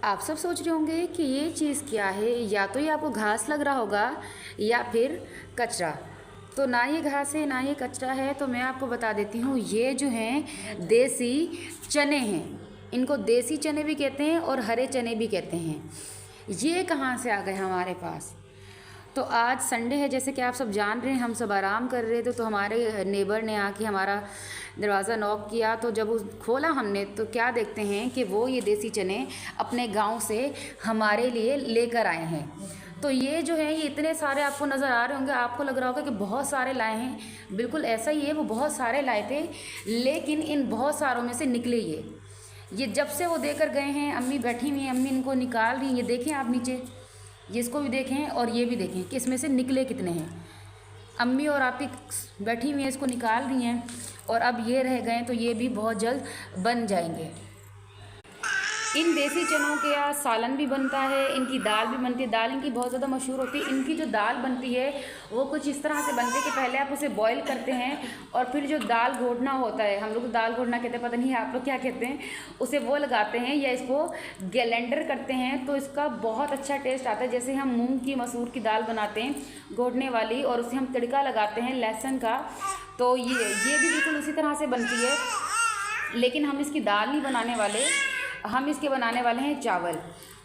आप सब सोच रहे होंगे कि ये चीज़ क्या है, या तो ये आपको घास लग रहा होगा या फिर कचरा। तो ना ये घास है ना ये कचरा है, तो मैं आपको बता देती हूँ, ये जो हैं देसी चने हैं। इनको देसी चने भी कहते हैं और हरे चने भी कहते हैं। ये कहाँ से आ गए हमारे पास? तो आज संडे है, जैसे कि आप सब जान रहे हैं, हम सब आराम कर रहे थे, तो हमारे नेबर ने आके हमारा दरवाज़ा नॉक किया। तो जब उस खोला हमने, तो क्या देखते हैं कि वो ये देसी चने अपने गांव से हमारे लिए लेकर आए हैं। तो ये जो है, ये इतने सारे आपको नज़र आ रहे होंगे, आपको लग रहा होगा कि बहुत सारे लाए हैं। बिल्कुल ऐसा ही है, वो बहुत सारे लाए थे, लेकिन इन बहुत सारों में से निकले ये जब से वो देकर गए हैं। अम्मी बैठी हुई हैं, अम्मी इनको निकाल रही हैं। ये देखें आप नीचे, ये इसको भी देखें और ये भी देखें कि इसमें से निकले कितने हैं। अम्मी और आप ही बैठी हुई हैं, इसको निकाल रही हैं, और अब ये रह गए तो ये भी बहुत जल्द बन जाएंगे। इन देसी चनों के यहाँ सालन भी बनता है, इनकी दाल भी बनती है। दाल इनकी बहुत ज़्यादा मशहूर होती है। इनकी जो दाल बनती है वो कुछ इस तरह से बनती है कि पहले आप उसे बॉईल करते हैं, और फिर जो दाल घोटना होता है, हम लोग दाल घोटना कहते हैं, पता नहीं आप लोग क्या कहते हैं, उसे वो लगाते हैं या इसको ग्लेंडर करते हैं, तो इसका बहुत अच्छा टेस्ट आता है। जैसे हम मूँग की मसूर की दाल बनाते हैं घोटने वाली, और उसे हम तड़का लगाते हैं लहसुन का, तो ये भी बिल्कुल उसी तरह से बनती है। लेकिन हम इसकी दाल नहीं बनाने वाले, हम इसके बनाने वाले हैं चावल।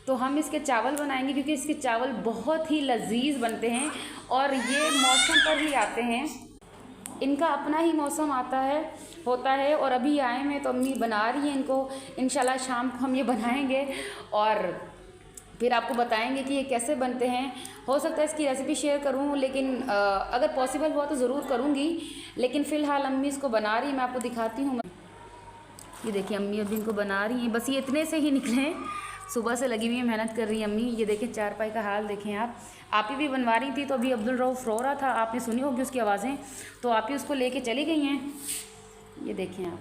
तो हम इसके चावल बनाएंगे, क्योंकि इसके चावल बहुत ही लजीज बनते हैं, और ये मौसम पर ही आते हैं। इनका अपना ही मौसम होता है, और अभी आए हैं तो अम्मी बना रही हैं इनको। इंशाल्लाह शाम को हम ये बनाएंगे और फिर आपको बताएंगे कि ये कैसे बनते हैं। हो सकता है इसकी रेसिपी शेयर करूं, लेकिन अगर पॉसिबल हुआ तो ज़रूर करूंगी। लेकिन फ़िलहाल अम्मी इसको बना रही है, मैं आपको दिखाती हूँ। ये देखिए अम्मी अभी इनको बना रही हैं, बस ये इतने से ही निकले हैं। सुबह से लगी हुई है, मेहनत कर रही है अम्मी। ये देखें चारपाई का हाल देखें आप ही भी बनवा रही थी, तो अभी अब्दुल रऊफ़ रो रहा था, आपने सुनी होगी उसकी आवाज़ें, तो आप ही उसको लेके चली गई हैं। ये देखें आप,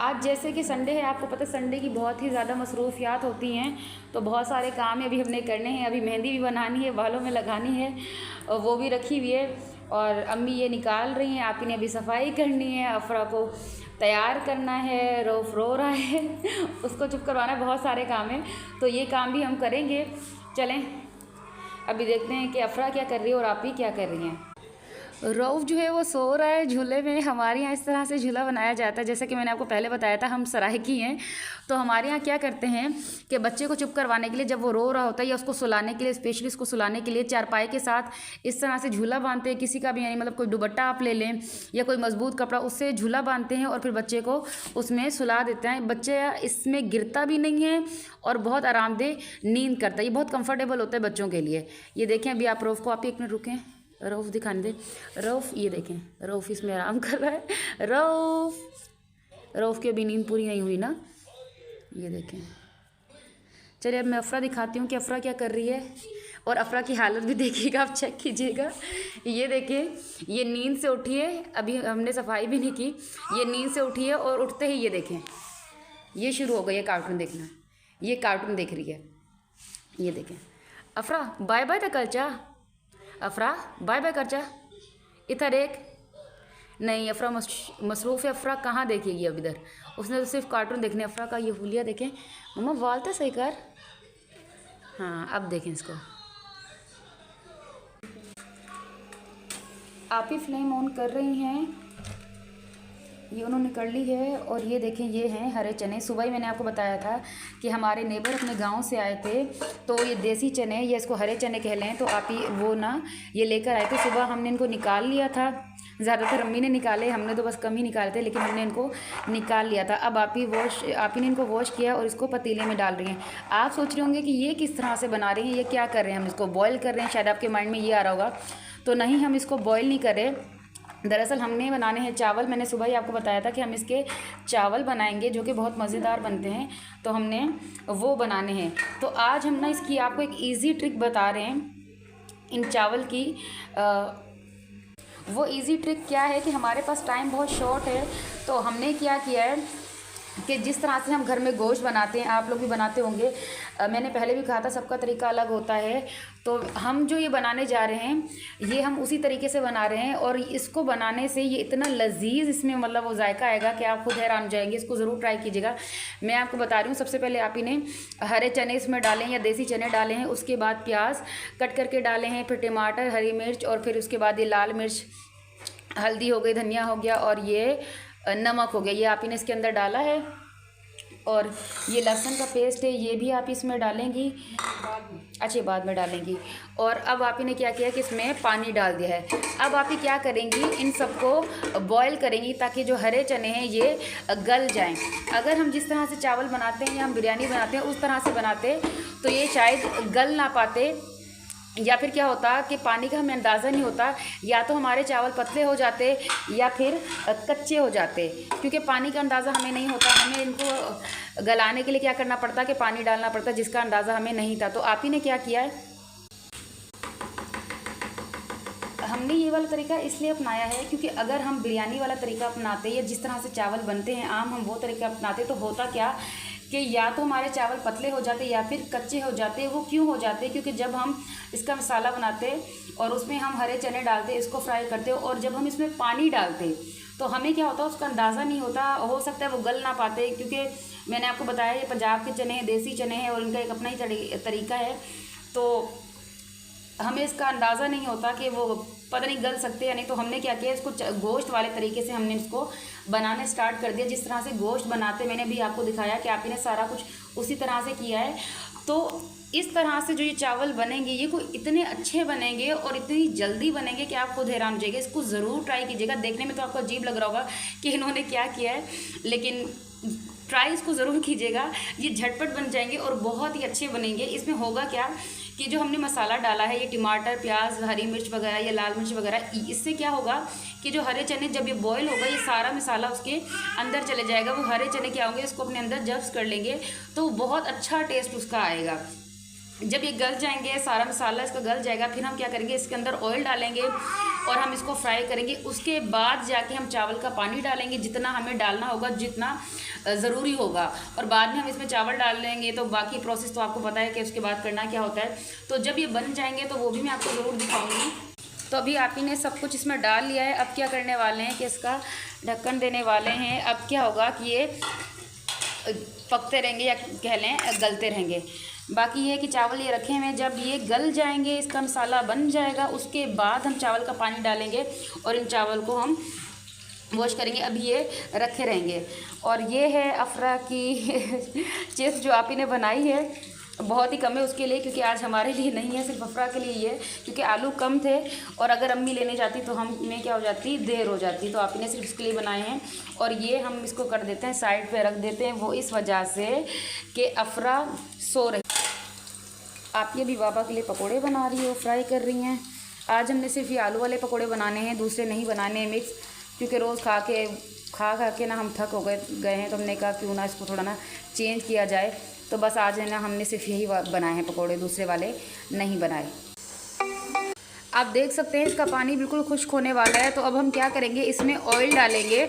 आज जैसे कि संडे है, आपको पता है संडे की बहुत ही ज़्यादा मसरूफियात होती हैं, तो बहुत सारे काम अभी हमने करने हैं। अभी मेहंदी भी बनानी है, बालों में लगानी है, वो भी रखी हुई है, और अम्मी ये निकाल रही हैं। आप ही ने अभी सफाई करनी है, अफरा को तैयार करना है, रऊफ़ रो रहा है उसको चुप करवाना है, बहुत सारे काम हैं, तो ये काम भी हम करेंगे। चलें अभी देखते हैं कि अफरा क्या कर रही है और आप ही क्या कर रही हैं। रऊफ़ जो है वो सो रहा है झूले में। हमारे यहाँ इस तरह से झूला बनाया जाता है, जैसे कि मैंने आपको पहले बताया था, हम सराइकी हैं। तो हमारे यहाँ क्या करते हैं कि बच्चे को चुप करवाने के लिए, जब वो रो रहा होता है या उसको सुलाने के लिए, स्पेशली उसको सुलाने के लिए चारपाई के साथ इस तरह से झूला बांधते हैं। किसी का भी, यानी मतलब कोई दुपट्टा आप ले लें या कोई मजबूत कपड़ा, उससे झूला बांधते हैं और फिर बच्चे को उसमें सुला देते हैं। बच्चे इसमें गिरता भी नहीं है और बहुत आरामदेह नींद करता है। ये बहुत कम्फर्टेबल होता है बच्चों के लिए। ये देखें अभी आप रऊफ़ को, आप एक मिनट रुकें, रऊफ़ दिखाने दे। रऊफ़ ये देखें, रऊफ़ इसमें आराम कर रहा है। रऊफ़ की अभी नींद पूरी नहीं हुई ना, ये देखें। चलिए अब मैं अफरा दिखाती हूँ कि अफरा क्या कर रही है, और अफरा की हालत भी देखिएगा, आप चेक कीजिएगा। ये देखिए, ये नींद से उठी है, अभी हमने सफाई भी नहीं की, ये नींद से उठी है, और उठते ही ये देखें, ये शुरू हो गई है कार्टून देखना। ये कार्टून देख रही है, ये देखें। अफरा बाय बाय तक कलचा, अफरा बाय बाय करचा, इधर एक नहीं। अफरा मसरूफ़ है, अफरा कहाँ देखेगी अब इधर, उसने तो सिर्फ कार्टून देखने। अफरा का ये हुलिया देखें, मम्मा वालता सही कर। हाँ अब देखें इसको। आप ही फ्लेम ऑन कर रही हैं, ये उन्होंने कर ली है। और ये देखें, ये हैं हरे चने। सुबह ही मैंने आपको बताया था कि हमारे नेबर अपने गांव से आए थे, तो ये देसी चने, या इसको हरे चने कह लें, तो आप ही वो ना ये लेकर आए थे। सुबह हमने इनको निकाल लिया था, ज़्यादातर अम्मी ने निकाले, हमने तो बस कम ही निकाले थे, लेकिन हमने इनको निकाल लिया था। अब आप ही ने इनको वॉश किया और इसको पतीले में डाल रही हैं। आप सोच रहे होंगे कि ये किस तरह से बना रही हैं, ये क्या कर रहे हैं, हम इसको बॉयल कर रहे हैं, शायद आपके माइंड में ये आ रहा होगा। तो नहीं, हम इसको बॉयल नहीं कर रहे, दरअसल हमने बनाने हैं चावल। मैंने सुबह ही आपको बताया था कि हम इसके चावल बनाएंगे, जो कि बहुत मज़ेदार बनते हैं, तो हमने वो बनाने हैं। तो आज हम ना इसकी आपको एक इजी ट्रिक बता रहे हैं इन चावल की। वो इजी ट्रिक क्या है कि हमारे पास टाइम बहुत शॉर्ट है, तो हमने क्या किया है, कि जिस तरह से हम घर में गोश्त बनाते हैं आप लोग भी बनाते होंगे। मैंने पहले भी कहा था सबका तरीका अलग होता है। तो हम जो ये बनाने जा रहे हैं ये हम उसी तरीके से बना रहे हैं और इसको बनाने से ये इतना लजीज इसमें मतलब वो जायका आएगा कि आप खुद हैरान हो जाएंगे। इसको ज़रूर ट्राई कीजिएगा। मैं आपको बता रही हूँ, सबसे पहले आप इन्हें हरे चने इसमें डालें या देसी चने डाले हैं, उसके बाद प्याज कट करके डाले हैं, फिर टमाटर, हरी मिर्च और फिर उसके बाद ये लाल मिर्च, हल्दी हो गई, धनिया हो गया और ये नमक हो गया, ये आप इन्हें इसके अंदर डाला है। और ये लहसुन का पेस्ट है ये भी आप इसमें डालेंगी, अच्छे बाद में डालेंगी। और अब आप इन्हें क्या किया कि इसमें पानी डाल दिया है। अब आप ये क्या करेंगी, इन सबको बॉईल करेंगी ताकि जो हरे चने हैं ये गल जाएं। अगर हम जिस तरह से चावल बनाते हैं या हम बिरयानी बनाते हैं उस तरह से बनाते तो ये शायद गल ना पाते, या फिर क्या होता कि पानी का हमें अंदाज़ा नहीं होता, या तो हमारे चावल पतले हो जाते या फिर कच्चे हो जाते, क्योंकि पानी का अंदाज़ा हमें नहीं होता। हमें इनको गलाने के लिए क्या करना पड़ता कि पानी डालना पड़ता, जिसका अंदाज़ा हमें नहीं था। तो आप ही ने क्या किया है, हमने ये वाला तरीका इसलिए अपनाया है क्योंकि अगर हम बिरयानी वाला तरीका अपनाते या जिस तरह से चावल बनते हैं आम हम वो तरीका अपनाते तो होता क्या कि या तो हमारे चावल पतले हो जाते या फिर कच्चे हो जाते। वो क्यों हो जाते, क्योंकि जब हम इसका मसाला बनाते और उसमें हम हरे चने डालते, इसको फ्राई करते और जब हम इसमें पानी डालते तो हमें क्या होता है उसका अंदाज़ा नहीं होता, हो सकता है वो गल ना पाते। क्योंकि मैंने आपको बताया ये पंजाब के चने हैं, देसी चने हैं और इनका एक अपना ही तरीका है, तो हमें इसका अंदाज़ा नहीं होता कि वो पता नहीं गल सकते या नहीं। तो हमने क्या किया, इसको गोश्त वाले तरीके से हमने इसको बनाने स्टार्ट कर दिया। जिस तरह से गोश्त बनाते मैंने भी आपको दिखाया कि आप इन्हें सारा कुछ उसी तरह से किया है। तो इस तरह से जो ये चावल बनेंगे ये कोई इतने अच्छे बनेंगे और इतनी जल्दी बनेंगे कि आप खुद हैरान हो जाइएगा। इसको ज़रूर ट्राई कीजिएगा। देखने में तो आपको अजीब लग रहा होगा कि इन्होंने क्या किया है, लेकिन ट्राई इसको ज़रूर कीजिएगा। ये झटपट बन जाएंगे और बहुत ही अच्छे बनेंगे। इसमें होगा क्या कि जो हमने मसाला डाला है ये टमाटर, प्याज, हरी मिर्च वगैरह या लाल मिर्च वगैरह, इससे क्या होगा कि जो हरे चने जब ये बॉईल होगा ये सारा मसाला उसके अंदर चले जाएगा। वो हरे चने क्या होंगे इसको अपने अंदर जब्स कर लेंगे तो बहुत अच्छा टेस्ट उसका आएगा। जब ये गल जाएंगे सारा मसाला इसका गल जाएगा, फिर हम क्या करेंगे इसके अंदर ऑयल डालेंगे और हम इसको फ्राई करेंगे। उसके बाद जाके हम चावल का पानी डालेंगे जितना हमें डालना होगा, जितना ज़रूरी होगा, और बाद में हम इसमें चावल डाल लेंगे। तो बाकी प्रोसेस तो आपको पता है कि उसके बाद करना क्या होता है। तो जब ये बन जाएंगे तो वो भी मैं आपको ज़रूर दिखाऊंगी। तो अभी आप ही ने सब कुछ इसमें डाल लिया है। अब क्या करने वाले हैं कि इसका ढक्कन देने वाले हैं। अब क्या होगा कि ये पकते रहेंगे या कह लें गलते रहेंगे। बाकी ये है कि चावल ये रखे हुए, जब ये गल जाएंगे इसका मसाला बन जाएगा उसके बाद हम चावल का पानी डालेंगे और इन चावल को हम वॉश करेंगे। अभी ये रखे रहेंगे। और ये है अफरा की चिप्स जो आप ही ने बनाई है, बहुत ही कम है उसके लिए, क्योंकि आज हमारे लिए नहीं है, सिर्फ अफरा के लिए ये, क्योंकि आलू कम थे और अगर अम्मी लेने जाती तो हमें क्या हो जाती, देर हो जाती। तो आप ही ने सिर्फ इसके लिए बनाए हैं। और ये हम इसको कर देते हैं साइड पे रख देते हैं, वो इस वजह से कि अफरा सो रही। आप ये भी बाबा के लिए पकोड़े बना रही हो, फ्राई कर रही हैं। आज हमने सिर्फ ये आलू वाले पकोड़े बनाने हैं, दूसरे नहीं बनाने हैं मिक्स, क्योंकि रोज़ खा के ना हम थक हो गए हैं। तो हमने कहा क्यों ना इसको थोड़ा ना चेंज किया जाए। तो बस आज है ना हमने सिर्फ यही बनाए हैं पकोड़े, दूसरे वाले नहीं बनाए। आप देख सकते हैं इसका पानी बिल्कुल खुश्क होने वाला है। तो अब हम क्या करेंगे, इसमें ऑयल डालेंगे,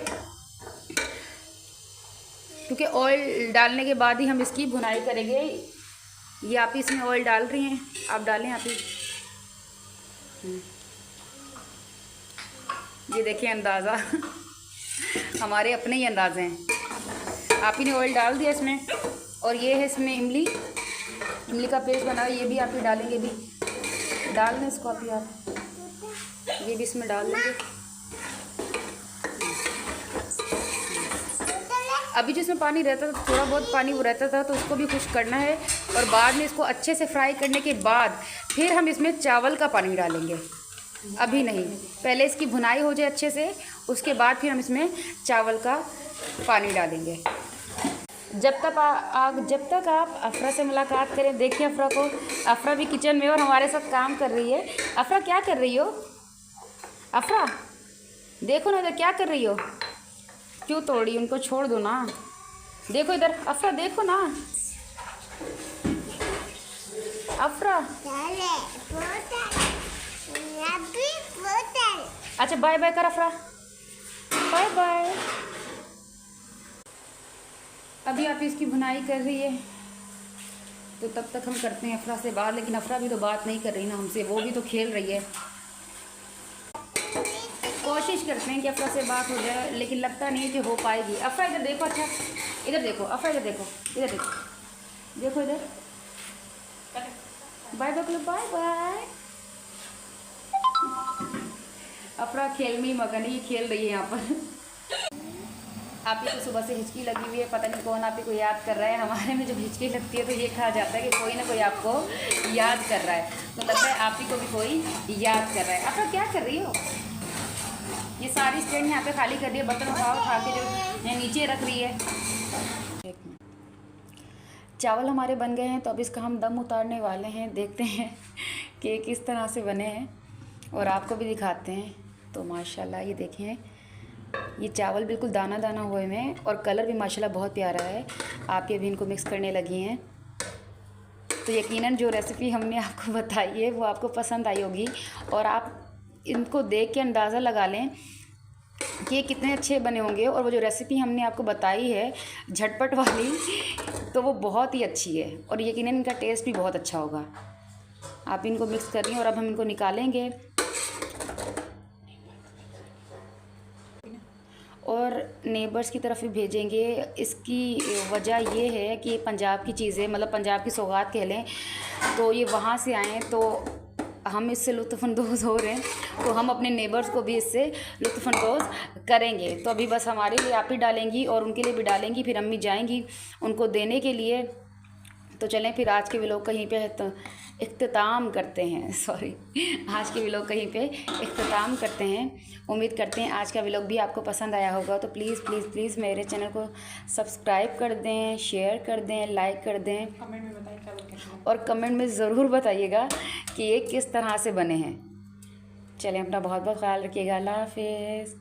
क्योंकि ऑयल डालने के बाद ही हम इसकी भुनाई करेंगे। ये आप इसमें ऑयल डाल रही हैं, आप डालें आप ही। ये देखिए अंदाज़ा हमारे अपने ही अंदाज़े हैं। आप ही ने ऑयल डाल दिया इसमें। और ये है इसमें इमली का पेस्ट बना, ये भी आप ही डालेंगे। भी डाल दें इसको आप ही, आप ये भी इसमें डाल देंगे। अभी जिसमें पानी रहता था, थोड़ा बहुत पानी वो रहता था, तो उसको भी खुश्क करना है। और बाद में इसको अच्छे से फ्राई करने के बाद फिर हम इसमें चावल का पानी डालेंगे। अभी नहीं, पहले इसकी भुनाई हो जाए अच्छे से, उसके बाद फिर हम इसमें चावल का पानी डालेंगे। जब तक आप अफरा से मुलाकात करें। देखिए अफरा को, अफरा भी किचन में और हमारे साथ काम कर रही है। अफरा क्या कर रही हो? अफरा देखो ना इधर, क्या कर रही हो? क्यों तोड़ी? उनको छोड़ दो ना। देखो इधर अफरा, देखो ना अफरा। अच्छा बाय बाय कर अफरा, बाय बाय। अभी आप इसकी भुनाई कर रही है, तो तब तक हम करते हैं अफरा से बात। लेकिन अफरा भी तो बात नहीं कर रही ना हमसे, वो भी तो खेल रही है। कोशिश करते हैं कि अफरा से बात हो जाए, लेकिन लगता नहीं है कि हो पाएगी। अफरा इधर देखो, अच्छा इधर देखो, अफरा इधर देखो, इधर देखो, देखो इधर, बाय बाय, बाय बाय। अफरा खेल में ही मगन है, ये खेल रही है यहाँ पर। आप ही को सुबह से हिचकी लगी हुई है, पता नहीं कौन आप ही को याद कर रहा है। हमारे में जब हिचकी लगती है तो ये कहा जाता है कि कोई ना कोई आपको याद कर रहा है, तो लगता है आप ही को भी कोई याद कर रहा है। अफरा क्या कर रही हो? ये सारी स्टैंड यहाँ पे खाली कर रही है, बर्तन उठा के जो नीचे रख रही है। चावल हमारे बन गए हैं, तो अब इसका हम दम उतारने वाले हैं। देखते हैं कि किस तरह से बने हैं और आपको भी दिखाते हैं। तो माशाल्लाह ये देखें, ये चावल बिल्कुल दाना दाना हुए हैं और कलर भी माशाल्लाह बहुत प्यारा है। आप ये भी इनको मिक्स करने लगी हैं, तो यकीनन जो रेसिपी हमने आपको बताई है वो आपको पसंद आई होगी। और आप इनको देख के अंदाज़ा लगा लें कि ये कितने अच्छे बने होंगे। और वो जो रेसिपी हमने आपको बताई है झटपट वाली, तो वो बहुत ही अच्छी है और यकीनन इनका टेस्ट भी बहुत अच्छा होगा। आप इनको मिक्स कर रही हैं और अब हम इनको निकालेंगे। और नेबर्स की तरफ भी भेजेंगे। इसकी वजह ये है कि पंजाब की चीज़ें, मतलब पंजाब की सौगात कह लें, तो ये वहाँ से आएँ तो हम इससे लुत्फ़अंदोज़ हो रहे हैं, तो हम अपने नेबर्स को भी इससे लुत्फ़अंदोज़ करेंगे। तो अभी बस हमारे लिए आप ही डालेंगी और उनके लिए भी डालेंगी, फिर अम्मी जाएंगी उनको देने के लिए। तो चलें फिर आज के व्लॉग कहीं पे इख्तिताम करते हैं। सॉरी, आज के व्लॉग कहीं पे इख्तिताम करते हैं। उम्मीद करते हैं आज का व्लॉग भी आपको पसंद आया होगा। तो प्लीज़ प्लीज़ प्लीज़ मेरे चैनल को सब्सक्राइब कर दें, शेयर कर दें, लाइक कर दें, कमेंट में बताइए क्या बोलते और कमेंट में ज़रूर बताइएगा कि ये किस तरह से बने हैं। चलें, अपना बहुत बहुत ख्याल रखिएगा। अल्लाह हाफ़िज़।